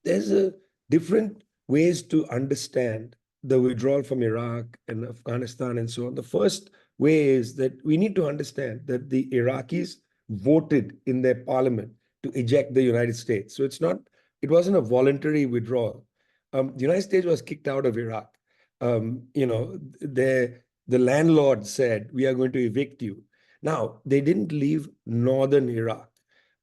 There's a different ways to understand the withdrawal from Iraq and Afghanistan and so on. The first way is that we need to understand that the Iraqis voted in their parliament to eject the United States. So it wasn't a voluntary withdrawal. The United States was kicked out of Iraq. The landlord said, we are going to evict you. Now, they didn't leave northern Iraq.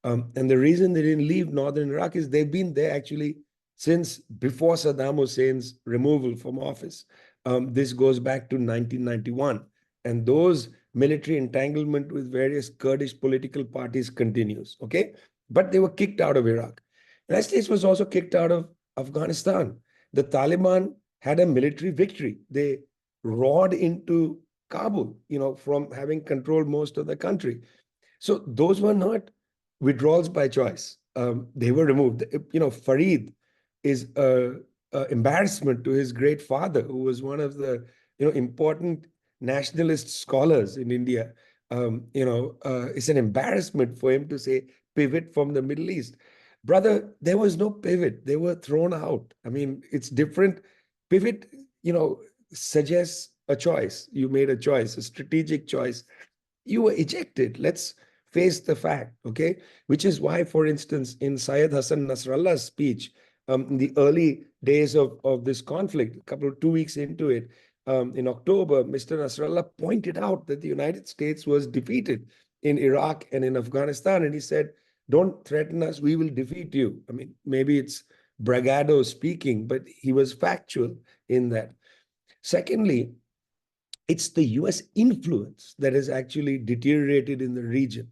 And the reason they didn't leave northern Iraq is they've been there actually since before Saddam Hussein's removal from office. This goes back to 1991. And those military entanglement with various Kurdish political parties continues, okay? But they were kicked out of Iraq. The United States was also kicked out of Afghanistan. The Taliban had a military victory. They roared into Kabul, from having controlled most of the country. So those were not withdrawals by choice. They were removed. Farid is an embarrassment to his great father, who was one of the important nationalist scholars in India. It's an embarrassment for him to say pivot from the Middle East. Brother, there was no pivot. They were thrown out. I mean, it's different. Pivot, suggests a choice. You made a choice, a strategic choice. You were ejected. Let's face the fact, okay? Which is why, for instance, in Syed Hassan Nasrallah's speech, in the early days of this conflict, 2 weeks into it, in October, Mr. Nasrallah pointed out that the United States was defeated in Iraq and in Afghanistan. And he said, don't threaten us, we will defeat you. I mean, maybe it's bragado speaking, but he was factual in that. Secondly, it's the US influence that has actually deteriorated in the region.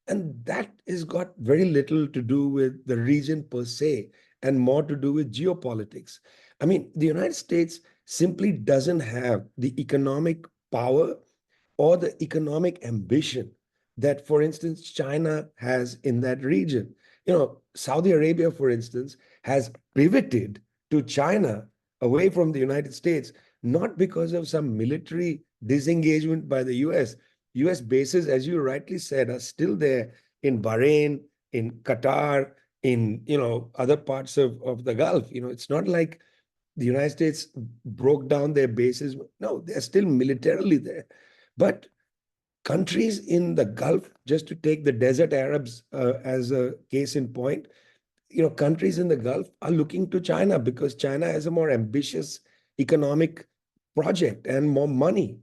And that has got very little to do with the region per se and more to do with geopolitics. I mean, the United States simply doesn't have the economic power or the economic ambition that, for instance, China has in that region. Saudi Arabia, for instance, has pivoted to China away from the United States, not because of some military disengagement by the US. US bases, as you rightly said, are still there in Bahrain, in Qatar, in other parts of the Gulf. It's not like the United States broke down their bases. No, they're still militarily there. But countries in the Gulf, just to take the desert Arabs as a case in point, countries in the Gulf are looking to China because China has a more ambitious economic project and more money.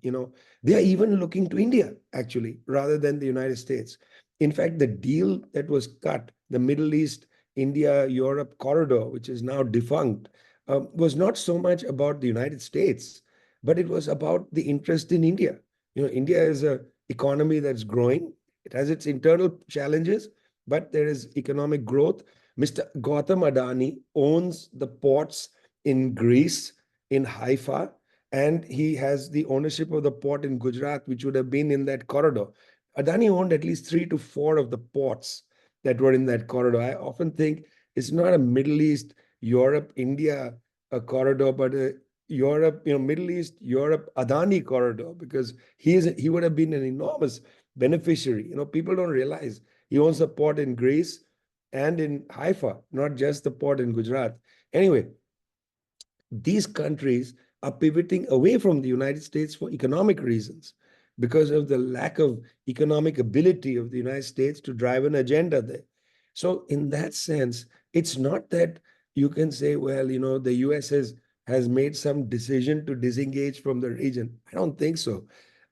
They are even looking to India, actually, rather than the United States. In fact, the deal that was cut, the Middle East, India, Europe corridor, which is now defunct, was not so much about the United States, but it was about the interest in India. India is an economy that's growing. It has its internal challenges, but there is economic growth. Mr. Gautam Adani owns the ports in Greece, in Haifa, and he has the ownership of the port in Gujarat, which would have been in that corridor. Adani owned at least 3 to 4 of the ports that were in that corridor. I often think it's not a Middle East, Europe, India corridor, but a Europe, Middle East, Europe, Adani corridor, because he would have been an enormous beneficiary. People don't realize he owns a port in Greece and in Haifa, not just the port in Gujarat. Anyway, these countries are pivoting away from the United States for economic reasons because of the lack of economic ability of the United States to drive an agenda there. So in that sense, it's not that you can say, well, the US has made some decision to disengage from the region. I don't think so.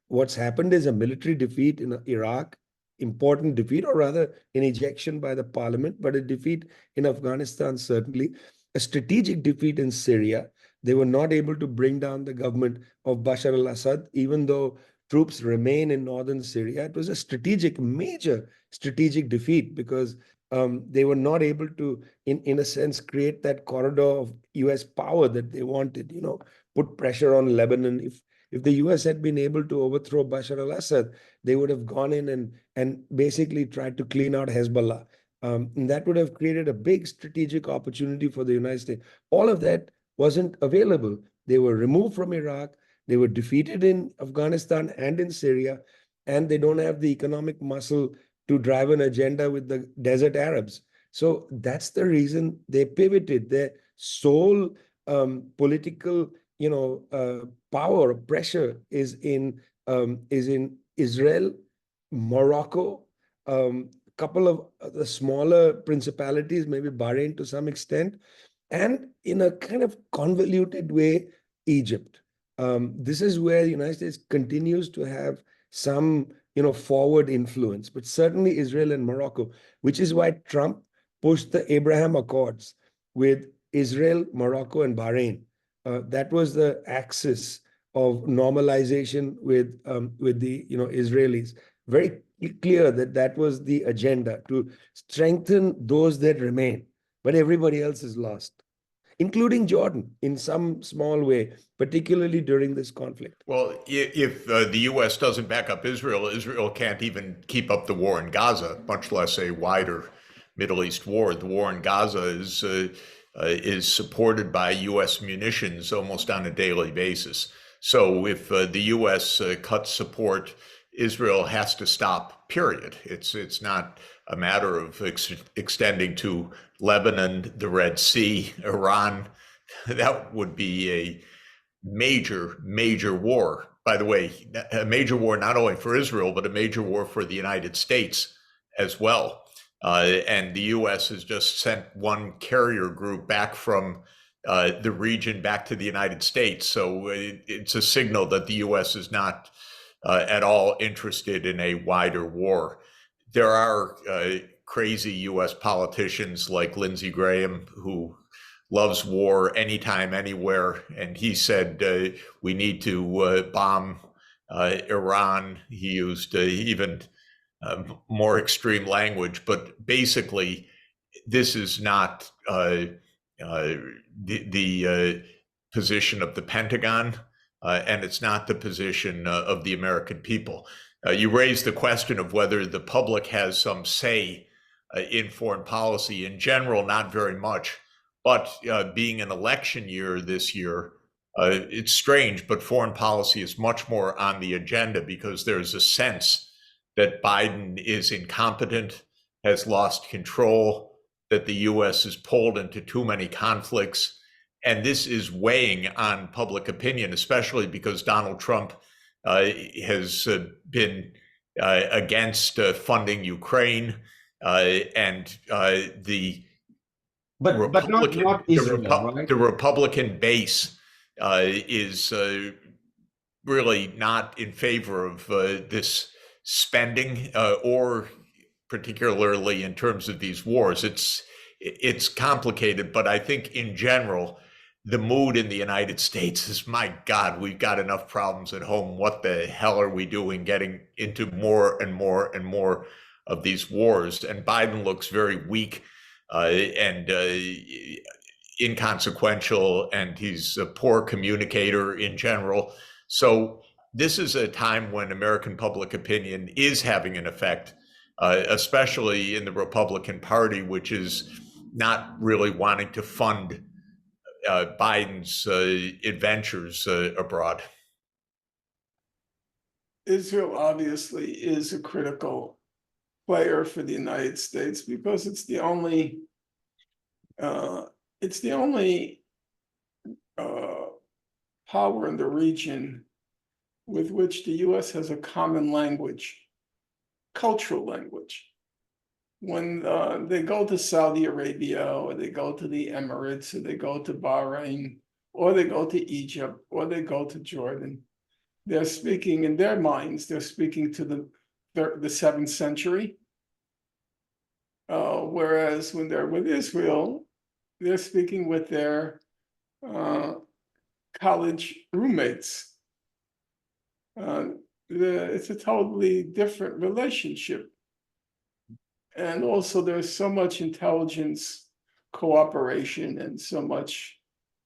What's happened is a military defeat in Iraq, important defeat, or rather an ejection by the parliament, but a defeat in Afghanistan, certainly. A strategic defeat in Syria. They were not able to bring down the government of Bashar al-Assad, even though troops remain in northern Syria. It was a major strategic defeat because they were not able to, in a sense, create that corridor of US power that they wanted, put pressure on Lebanon. If the US had been able to overthrow Bashar al-Assad, they would have gone in and basically tried to clean out Hezbollah. And that would have created a big strategic opportunity for the United States. All of that wasn't available. They were removed from Iraq. They were defeated in Afghanistan and in Syria, and they don't have the economic muscle to drive an agenda with the desert Arabs. So that's the reason they pivoted. Their sole political, power or pressure is in Israel, Morocco, couple of the smaller principalities, maybe Bahrain to some extent, and in a kind of convoluted way, Egypt. This is where the United States continues to have some, forward influence, but certainly Israel and Morocco, which is why Trump pushed the Abraham Accords with Israel, Morocco, and Bahrain. That was the axis of normalization with the Israelis. Very clear that that was the agenda, to strengthen those that remain, but everybody else is lost, including Jordan in some small way, particularly during this conflict. Well, if the U.S. doesn't back up Israel, Israel can't even keep up the war in Gaza, much less a wider Middle East war. The war in Gaza is supported by U.S. munitions almost on a daily basis. So if the U.S. cuts support, Israel has to stop, period. It's not a matter of extending to Lebanon, the Red Sea, Iran. That would be a major war. By the way, a major war not only for Israel, but a major war for the United States as well. And the U.S. has just sent one carrier group back from the region back to the United States. So it's a signal that the U.S. is not at all interested in a wider war. There are crazy U.S. politicians like Lindsey Graham who loves war anytime, anywhere. And he said we need to bomb Iran. He used even more extreme language, but basically, this is not the position of the Pentagon, and it's not the position of the American people. You raised the question of whether the public has some say in foreign policy. In general, not very much. But being an election year this year, it's strange, but foreign policy is much more on the agenda because there's a sense that Biden is incompetent, has lost control, that the U.S. is pulled into too many conflicts. And this is weighing on public opinion, especially because Donald Trump has been against funding Ukraine and the but not Israel, right? The Republican base is really not in favor of this spending, or particularly in terms of these wars. It's complicated, but I think in general, the mood in the United States is, my God, we've got enough problems at home. What the hell are we doing getting into more and more and more of these wars? And Biden looks very weak and inconsequential, and he's a poor communicator in general. So this is a time when American public opinion is having an effect, especially in the Republican Party, which is not really wanting to fund Biden's adventures abroad. Israel obviously is a critical player for the United States because it's the only power in the region with which the U.S. has a common language, cultural language. When they go to Saudi Arabia, or they go to the Emirates, or they go to Bahrain, or they go to Egypt, or they go to Jordan, they're speaking in their minds, they're speaking to the 7th century. Whereas when they're with Israel, they're speaking with their college roommates. It's a totally different relationship. And also there's so much intelligence cooperation and so much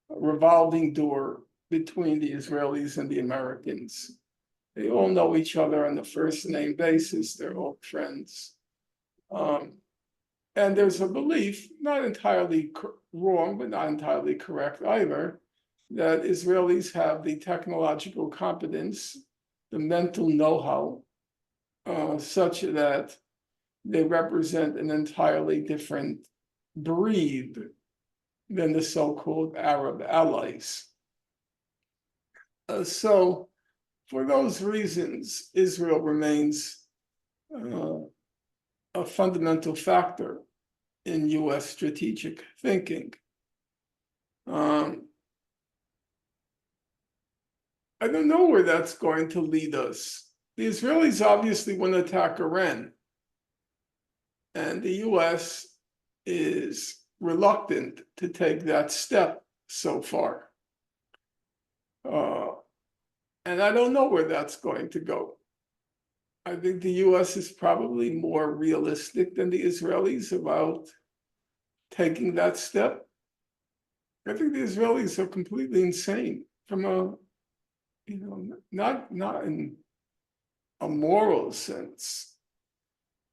revolving door between the Israelis and the Americans. They all know each other on the first name basis. They're all friends. And there's a belief, not entirely wrong, but not entirely correct either, that Israelis have the technological competence, the mental know-how, such that they represent an entirely different breed than the so-called Arab allies. So for those reasons, Israel remains a fundamental factor in US strategic thinking. I don't know where that's going to lead us. The Israelis obviously want to attack Iran, and the US is reluctant to take that step so far. And I don't know where that's going to go. I think the US is probably more realistic than the Israelis about taking that step. I think the Israelis are completely insane from a, not in a moral sense.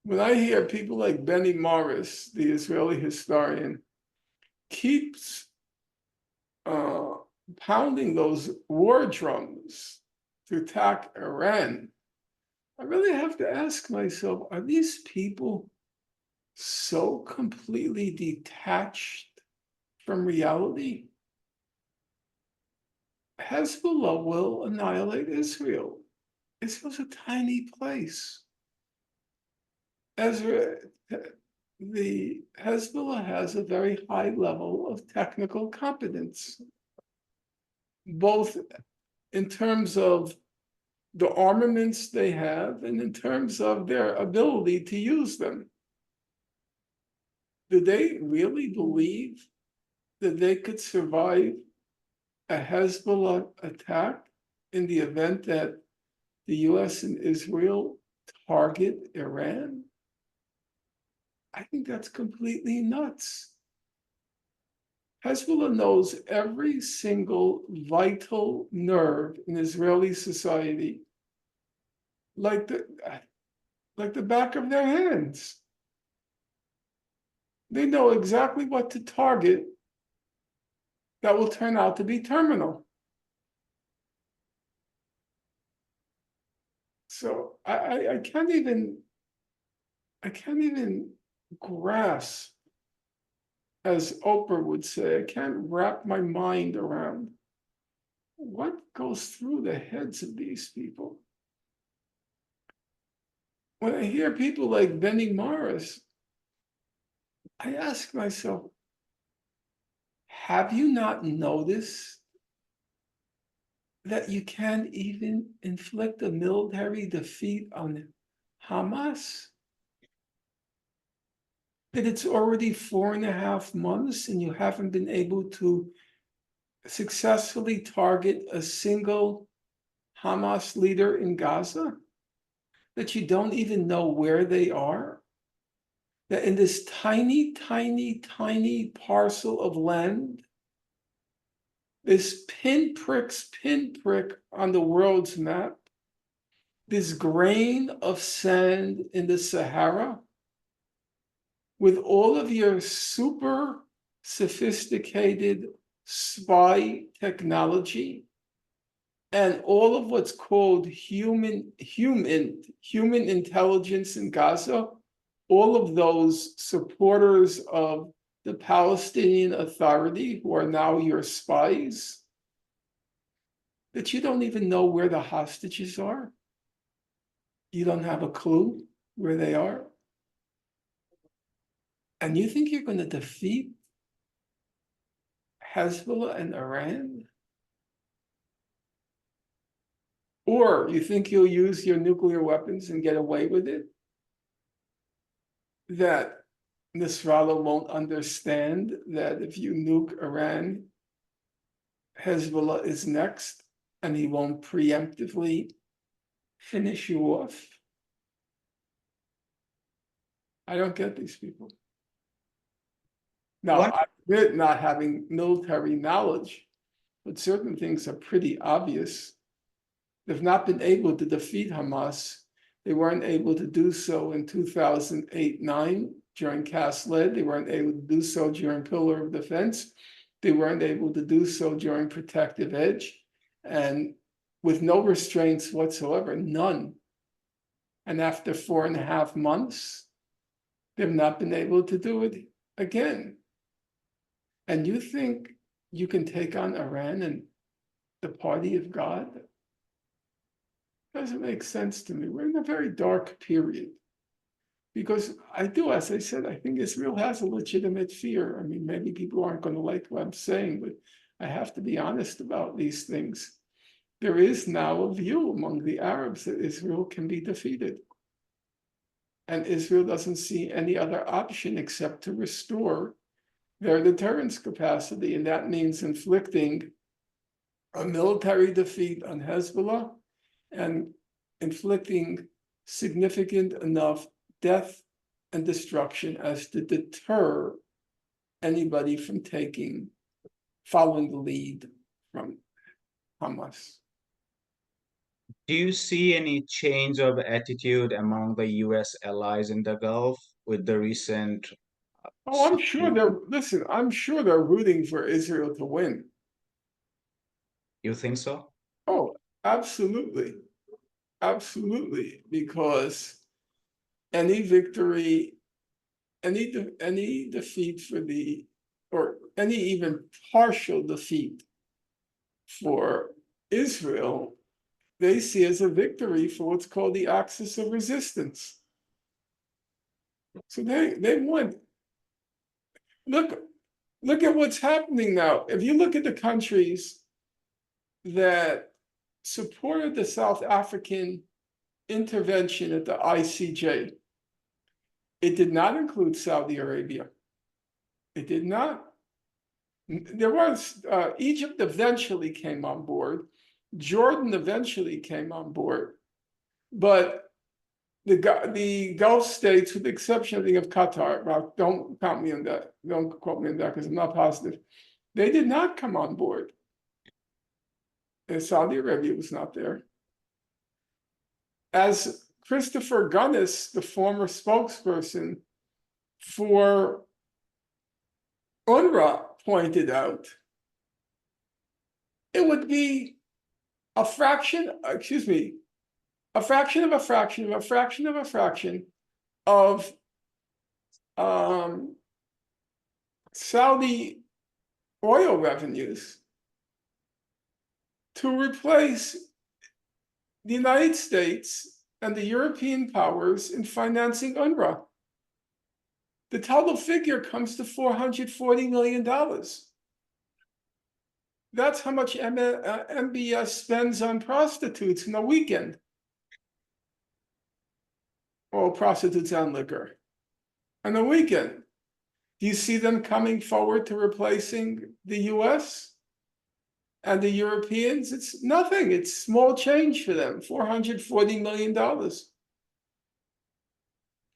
When I hear people like Benny Morris, the Israeli historian, keeps pounding those war drums to attack Iran, I really have to ask myself, are these people so completely detached from reality? Hezbollah will annihilate Israel. Israel's a tiny place. The Hezbollah has a very high level of technical competence, both in terms of the armaments they have and in terms of their ability to use them. Do they really believe that they could survive a Hezbollah attack in the event that the US and Israel target Iran? I think that's completely nuts. Hezbollah knows every single vital nerve in Israeli society like the back of their hands. They know exactly what to target that will turn out to be terminal. So I can't even grasp, as Oprah would say, I can't wrap my mind around what goes through the heads of these people. When I hear people like Benny Morris, I ask myself, have you not noticed that you can't even inflict a military defeat on Hamas? That it's already 4.5 months and you haven't been able to successfully target a single Hamas leader in Gaza? That you don't even know where they are? That in this tiny, tiny, tiny parcel of land, this pinprick on the world's map, this grain of sand in the Sahara, with all of your super sophisticated spy technology and all of what's called human intelligence in Gaza, all of those supporters of the Palestinian Authority who are now your spies, that you don't even know where the hostages are. You don't have a clue where they are. And you think you're going to defeat Hezbollah and Iran? Or you think you'll use your nuclear weapons and get away with it? That Nasrallah won't understand that if you nuke Iran, Hezbollah is next, and he won't preemptively finish you off? I don't get these people. Now, I admit not having military knowledge, but certain things are pretty obvious. They've not been able to defeat Hamas. They weren't able to do so in 2008-9 during Cast Lead. They weren't able to do so during Pillar of Defense. They weren't able to do so during Protective Edge. And with no restraints whatsoever, none. And after 4.5 months, they've not been able to do it again, and you think you can take on Iran and the party of God? Doesn't make sense to me. We're in a very dark period. Because I do, as I said, I think Israel has a legitimate fear. I mean, maybe people aren't going to like what I'm saying, but I have to be honest about these things. There is now a view among the Arabs that Israel can be defeated. And Israel doesn't see any other option except to restore their deterrence capacity. And that means inflicting a military defeat on Hezbollah and inflicting significant enough death and destruction as to deter anybody from following the lead from Hamas. Do you see any change of attitude among the U.S. allies in the Gulf with the recent? Oh, I'm sure they're rooting for Israel to win. You think so? Oh, absolutely. Absolutely. Because any victory, any defeat or any even partial defeat for Israel, they see as a victory for what's called the axis of resistance. So they want. Look at what's happening now. If you look at the countries that supported the South African intervention at the ICJ, it did not include Saudi Arabia. It did not. There was Egypt eventually came on board. Jordan eventually came on board, but the Gulf states, with the exception I think of Qatar, don't count me on that. Don't quote me on that because I'm not positive. They did not come on board. And Saudi Arabia was not there. As Christopher Gunnis, the former spokesperson for UNRWA, pointed out, it would be a fraction of a fraction of a fraction of a fraction of a fraction of Saudi oil revenues to replace the United States and the European powers in financing UNRWA. The total figure comes to $440 million. That's how much MBS spends on prostitutes in a weekend. Or prostitutes and liquor. On a weekend. Do you see them coming forward to replacing the US and the Europeans? It's nothing. It's small change for them, $440 million.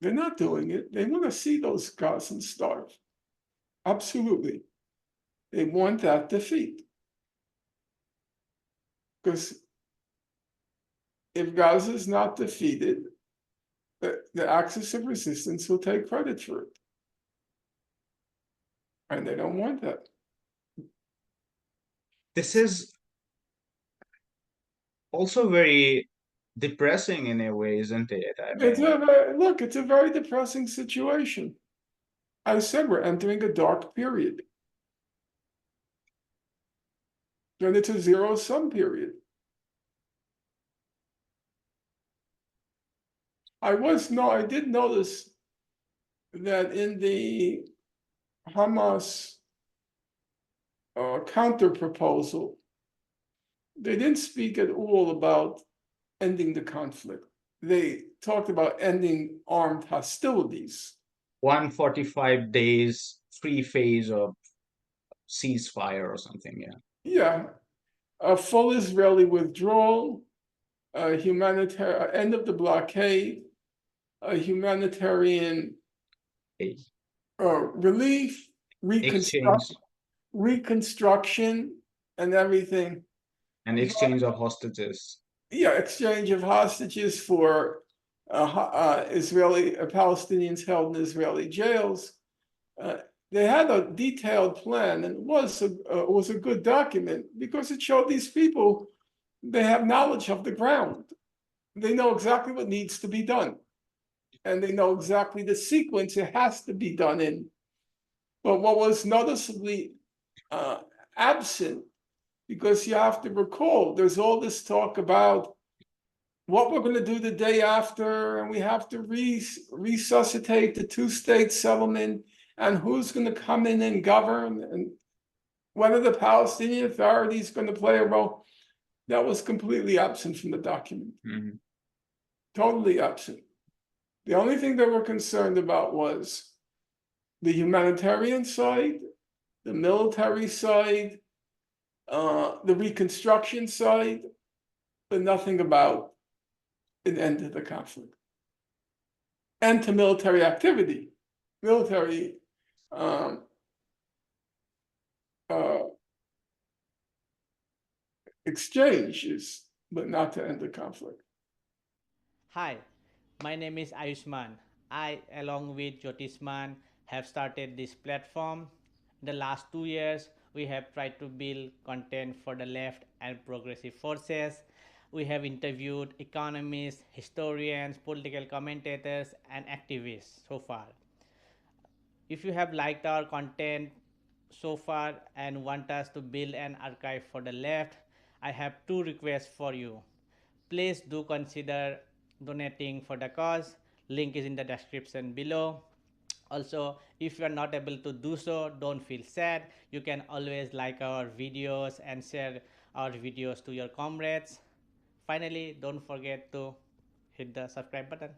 They're not doing it. They want to see those Gazans starve. Absolutely. They want that defeat. Because if Gaza is not defeated, the axis of resistance will take credit for it. And they don't want that. This is also very depressing in a way, isn't it? I mean, it's a very depressing situation. I said we're entering a dark period. And it's a zero-sum period. I did notice that in the Hamas counter proposal, they didn't speak at all about ending the conflict. They talked about ending armed hostilities. 145 days free phase of ceasefire or something, yeah. Yeah, a full Israeli withdrawal, a humanitarian end of the blockade, a humanitarian relief, reconstruction, and everything. An exchange of hostages. Yeah, exchange of hostages for Palestinians held in Israeli jails. They had a detailed plan, and it was a good document because it showed these people they have knowledge of the ground. They know exactly what needs to be done, and they know exactly the sequence it has to be done in. But what was noticeably absent, because you have to recall, there's all this talk about what we're going to do the day after, and we have to resuscitate the two-state settlement, and who's going to come in and govern, and whether the Palestinian Authority is going to play a role. That was completely absent from the document. Mm-hmm. Totally absent. The only thing they were concerned about was the humanitarian side, the military side, the reconstruction side, but nothing about an end to the conflict. End to military activity, military exchanges, but not to end the conflict. Hi, my name is Ayushman. I, along with Jyotisman, have started this platform. In the last 2 years, we have tried to build content for the left and progressive forces. We have interviewed economists, historians, political commentators, and activists so far. If you have liked our content so far and want us to build an archive for the left, I have 2 requests for you. Please do consider donating for the cause. Link is in the description below. Also, if you are not able to do so, don't feel sad. You can always like our videos and share our videos to your comrades. Finally, don't forget to hit the subscribe button.